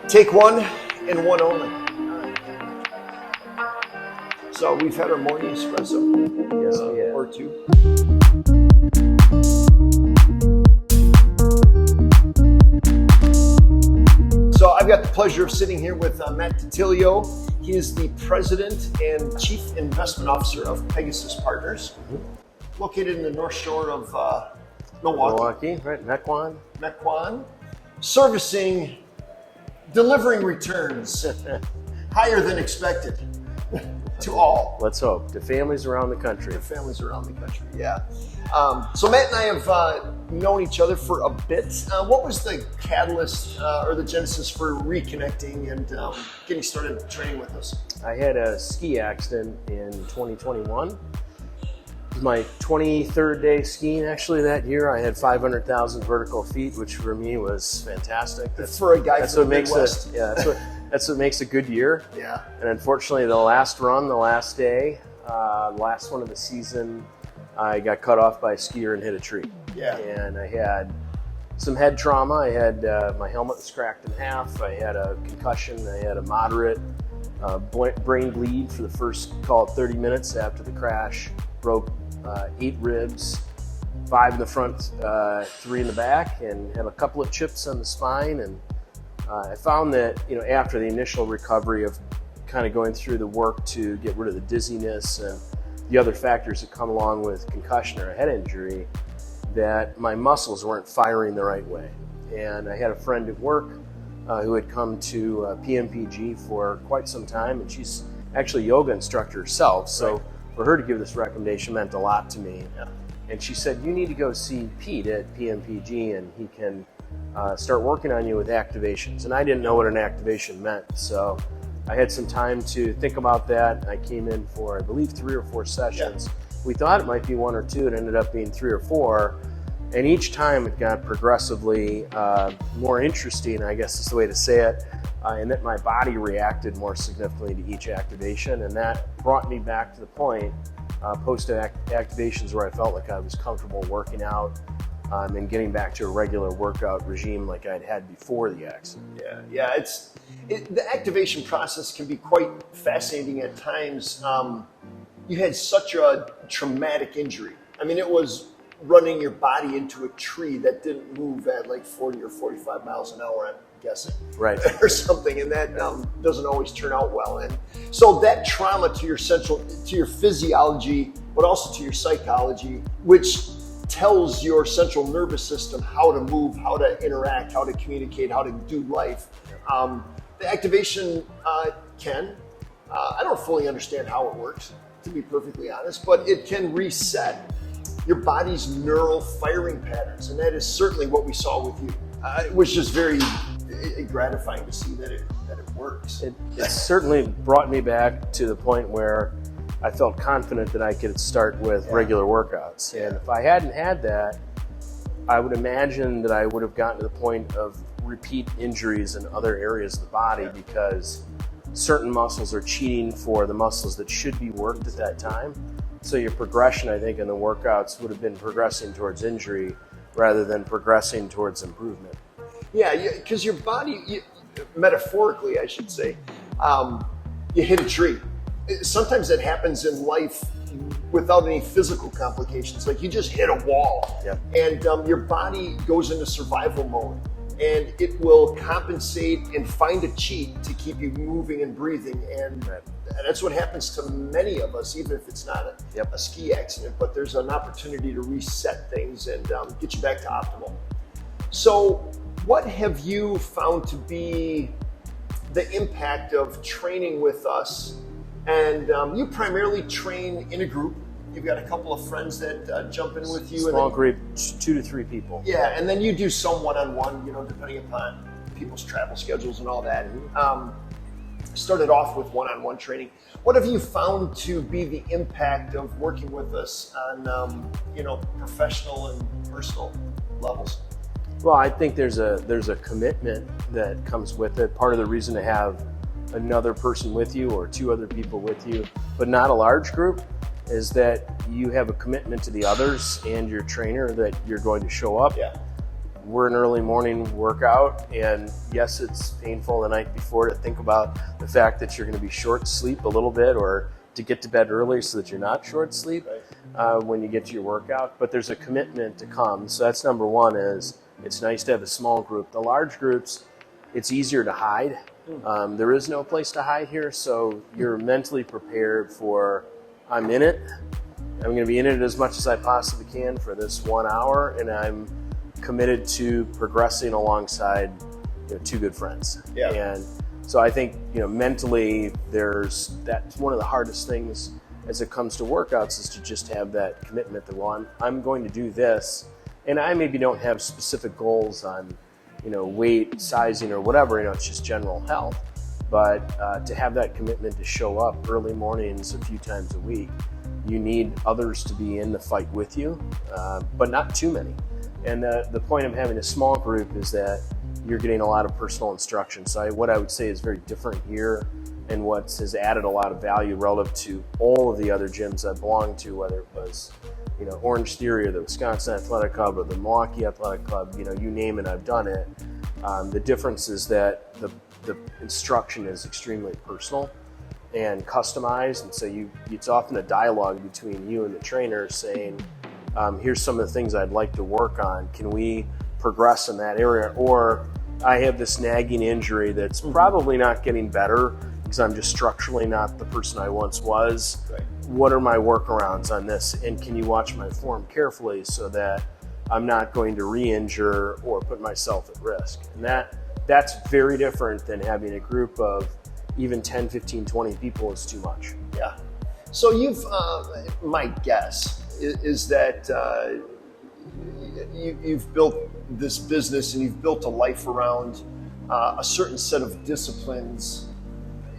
Take one and one only. So we've had our morning espresso. Yes, we have. Or two. So I've got the pleasure of sitting here with Matt Titilio. He is the president and chief investment officer of Pegasus Partners, located in the North Shore of Milwaukee. Right, Mequon. Servicing, delivering returns higher than expected to all. Let's hope. To families around the country. Yeah. So Matt and I have known each other for a bit. What was the catalyst or the genesis for reconnecting and getting started training with us? I had a ski accident in 2021. It was my 23rd day skiing actually that year. I had 500,000 vertical feet, which for me was fantastic. For a guy from the Midwest. That's what makes a good year. Yeah. And unfortunately, the last day, last one of the season, I got cut off by a skier and hit a tree. Yeah. And I had some head trauma. I had my helmet was cracked in half. I had a concussion. I had a moderate brain bleed for the first, call it 30 minutes after the crash. Broke 8 ribs, 5 in the front, 3 in the back, and had a couple of chips on the spine. And I found that, after the initial recovery of kind of going through the work to get rid of the dizziness and the other factors that come along with concussion or a head injury, that my muscles weren't firing the right way. And I had a friend at work who had come to PMPG for quite some time, and she's actually a yoga instructor herself. So right. For her to give this recommendation meant a lot to me. Yeah. And she said, you need to go see Pete at PMPG and he can start working on you with activations. And I didn't know what an activation meant. So I had some time to think about that. I came in for, I believe, 3 or 4 sessions. Yeah. We thought it might be 1 or 2. It ended up being 3 or 4. And each time it got progressively more interesting, I guess is the way to say it, and that my body reacted more significantly to each activation. And that brought me back to the point, post-activations, where I felt like I was comfortable working out and getting back to a regular workout regime like I'd had before the accident. Yeah. The activation process can be quite fascinating at times. You had such a traumatic injury. I mean, it was running your body into a tree that didn't move at like 40 or 45 miles an hour, I'm guessing. Right. Or something, and that doesn't always turn out well. And so that trauma to your physiology, but also to your psychology, which tells your central nervous system how to move, how to interact, how to communicate, how to do life. The activation I don't fully understand how it works, to be perfectly honest, but it can reset your body's neural firing patterns, and that is certainly what we saw with you. It was just very gratifying to see that it works. It certainly brought me back to the point where I felt confident that I could start with regular workouts. Yeah. And if I hadn't had that, I would imagine that I would have gotten to the point of repeat injuries in other areas of the body because certain muscles are cheating for the muscles that should be worked at that time. So your progression, I think, in the workouts would have been progressing towards injury rather than progressing towards improvement. Yeah, because your body, metaphorically, I should say, you hit a tree. Sometimes that happens in life without any physical complications. Like you just hit a wall, Yep. And your body goes into survival mode, and it will compensate and find a cheat to keep you moving and breathing. And that's what happens to many of us, even if it's not a ski accident, but there's an opportunity to reset things and get you back to optimal. So what have you found to be the impact of training with us? And you primarily train in a group. You've got a couple of friends that jump in with you. Small group, 2 to 3 people. Yeah, and then you do some one-on-one, depending upon people's travel schedules and all that. Started off with one-on-one training. What have you found to be the impact of working with us on, professional and personal levels? Well, I think there's a commitment that comes with it. Part of the reason to have another person with you or 2 other people with you, but not a large group, is that you have a commitment to the others and your trainer that you're going to show up. Yeah. we're an early morning workout, and yes, it's painful the night before to think about the fact that you're going to be short sleep a little bit, or to get to bed early so that you're not short sleep when you get to your workout. But there's a commitment to come. So that's number one. Is it's nice to have a small group. The large groups, it's easier to hide. There is no place to hide here, so you're mentally prepared for, I'm in it. I'm going to be in it as much as I possibly can for this 1 hour, and I'm committed to progressing alongside two good friends. Yeah. And so I think mentally, that's one of the hardest things as it comes to workouts, is to just have that commitment that, well, I'm going to do this, and I maybe don't have specific goals on weight, sizing, or whatever. It's just general health. But to have that commitment to show up early mornings a few times a week, you need others to be in the fight with you, but not too many. And the point of having a small group is that you're getting a lot of personal instruction. So what I would say is very different here, and what has added a lot of value relative to all of the other gyms I belonged to, whether it was Orange Theory or the Wisconsin Athletic Club or the Milwaukee Athletic Club, you name it, I've done it. The difference is that the instruction is extremely personal and customized, and so it's often a dialogue between you and the trainer saying, here's some of the things I'd like to work on. Can we progress in that area? Or I have this nagging injury that's probably not getting better because I'm just structurally not the person I once was. Right. What are my workarounds on this? And can you watch my form carefully so that I'm not going to re-injure or put myself at risk? And that's very different than having a group of even 10, 15, 20 people is too much. Yeah. So you've, my guess is that you've built this business and you've built a life around a certain set of disciplines.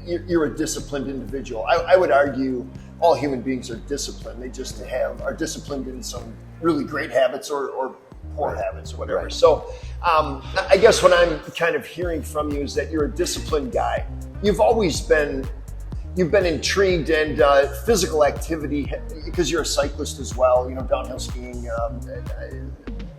You're a disciplined individual. I would argue all human beings are disciplined. They just are disciplined in some really great habits or poor habits or whatever. Right. So I guess what I'm kind of hearing from you is that you're a disciplined guy. You've been intrigued, and physical activity, because you're a cyclist as well, downhill skiing.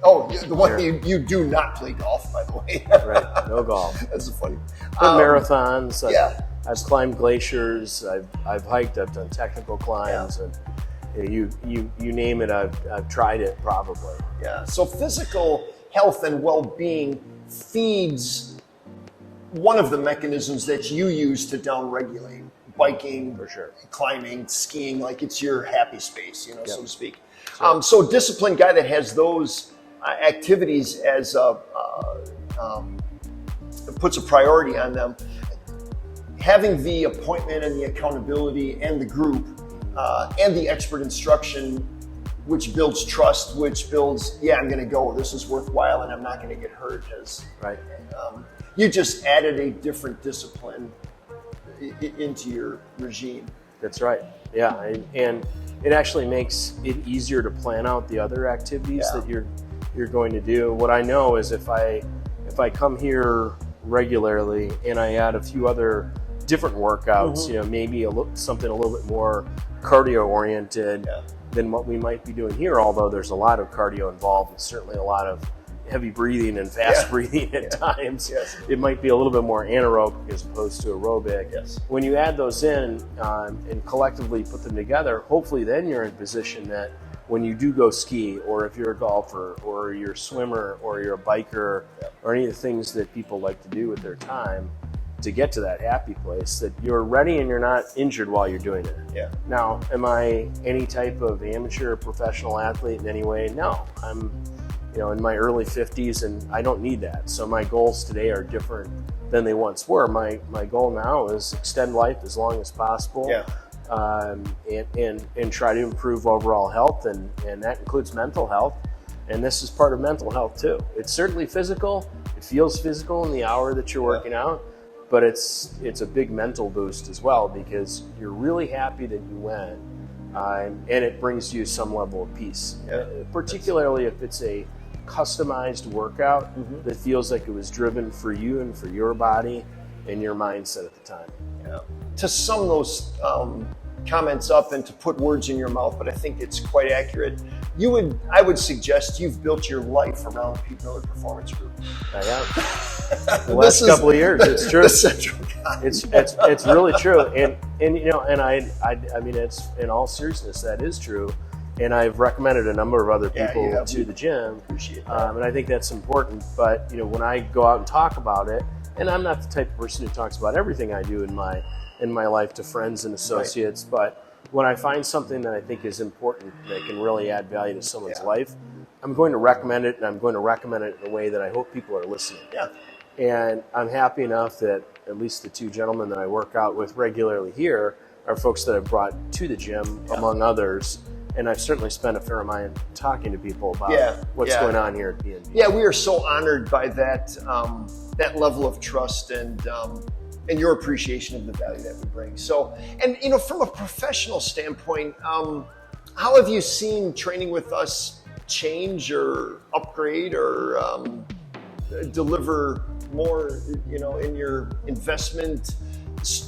The one you do not play golf, by the way. Right, no golf. That's funny. Marathons. I've Yeah. climbed glaciers. I've hiked. I've done technical climbs, and you name it. I've tried it probably. Yeah. So physical health and well-being feeds one of the mechanisms that you use to downregulate. Biking, For sure. climbing, skiing, like it's your happy space, Yep. so to speak. Sure. So a disciplined guy that has those activities as puts a priority on them, having the appointment and the accountability and the group and the expert instruction, which builds trust, which builds, I'm going to go, this is worthwhile, and I'm not going to get hurt. Right. You just added a different discipline into your regime. That's right. Yeah, and it actually makes it easier to plan out the other activities that you're going to do. What I know is if I come here regularly and I add a few other different workouts, maybe something a little bit more cardio oriented than what we might be doing here. Although there's a lot of cardio involved, and certainly a lot of heavy breathing and fast breathing at times. Yes. It might be a little bit more anaerobic as opposed to aerobic. Yes. When you add those in and collectively put them together, hopefully then you're in a position that when you do go ski, or if you're a golfer, or you're a swimmer, or you're a biker, or any of the things that people like to do with their time to get to that happy place, that you're ready and you're not injured while you're doing it. Yeah. Now, am I any type of amateur or professional athlete in any way? No. I'm in my early 50s, and I don't need that. So my goals today are different than they once were. My goal now is extend life as long as possible, and try to improve overall health, and that includes mental health. And this is part of mental health too. It's certainly physical. It feels physical in the hour that you're working out, but it's a big mental boost as well, because you're really happy that you went, and it brings you some level of peace, particularly if it's a customized workout that feels like it was driven for you and for your body and your mindset at the time. Yeah. To sum those comments up and to put words in your mouth, but I think it's quite accurate. I would suggest you've built your life around Pete Mueller Performance Group. I have. The last couple of years, it's true. It's really true, and I mean, it's in all seriousness, that is true. And I've recommended a number of other people to the gym. Appreciate that. And I think that's important. But when I go out and talk about it, and I'm not the type of person who talks about everything I do in my life to friends and associates, but when I find something that I think is important that can really add value to someone's life, I'm going to recommend it, and I'm going to recommend it in a way that I hope people are listening. Yeah. And I'm happy enough that at least the two gentlemen that I work out with regularly here are folks that I've brought to the gym, among others. And I've certainly spent a fair amount talking to people about what's going on here at PMPG. Yeah, we are so honored by that level of trust and your appreciation of the value that we bring. So, and from a professional standpoint, how have you seen training with us change or upgrade or deliver more, in your investment?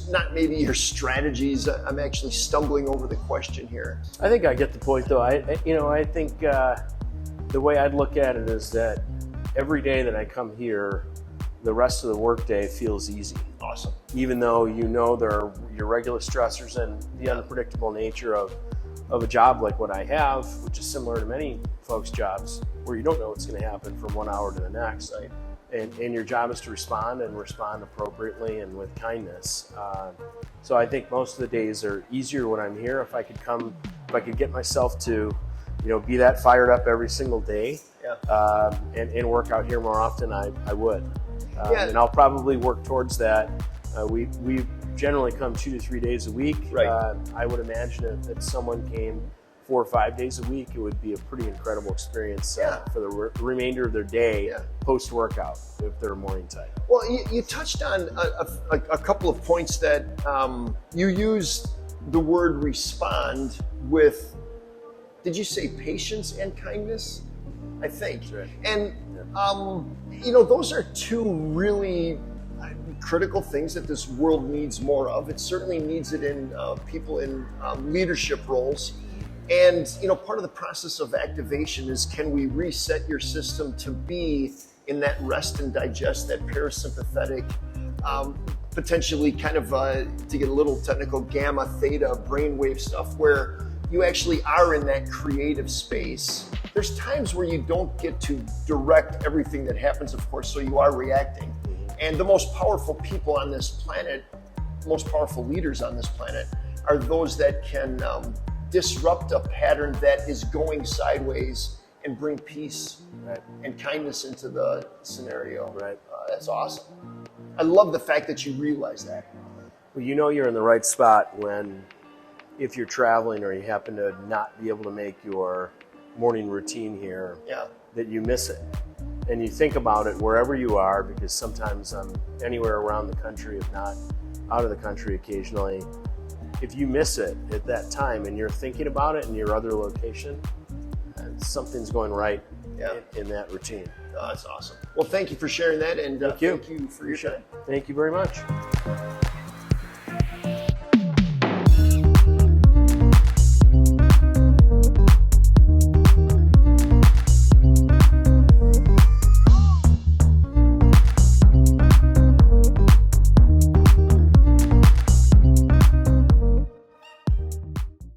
Not maybe your strategies. I'm actually stumbling over the question here. I think I get the point, though. I think the way I'd look at it is that every day that I come here, the rest of the workday feels easy. Awesome. Even though there are your regular stressors and the unpredictable nature of a job like what I have, which is similar to many folks' jobs, where you don't know what's going to happen from 1 hour to the next. Right. And your job is to respond appropriately and with kindness. So I think most of the days are easier when I'm here. If I could get myself to, be that fired up every single day, and work out here more often, I would. And I'll probably work towards that. We generally come 2 to 3 days a week. Right. I would imagine if someone came 4 or 5 days a week, it would be a pretty incredible experience for the remainder of their day post-workout if they're a morning type. Well, you touched on a couple of points that you used the word respond with, did you say patience and kindness? I think. That's right. And, those are two really critical things that this world needs more of. It certainly needs it in people in leadership roles. And, part of the process of activation is, can we reset your system to be in that rest and digest, that parasympathetic, potentially kind of, to get a little technical, gamma, theta, brainwave stuff, where you actually are in that creative space. There's times where you don't get to direct everything that happens, of course, so you are reacting. And the most powerful people on this planet, most powerful leaders on this planet, are those that can disrupt a pattern that is going sideways and bring peace and kindness into the scenario. Right. That's awesome. I love the fact that you realize that. Well, you're in the right spot if you're traveling or you happen to not be able to make your morning routine here, that you miss it. And you think about it wherever you are, because sometimes I'm anywhere around the country, if not out of the country occasionally. If you miss it at that time and you're thinking about it in your other location, something's going right in that routine. Oh, that's awesome. Well, thank you for sharing that, and thank you for your time. Thank you very much.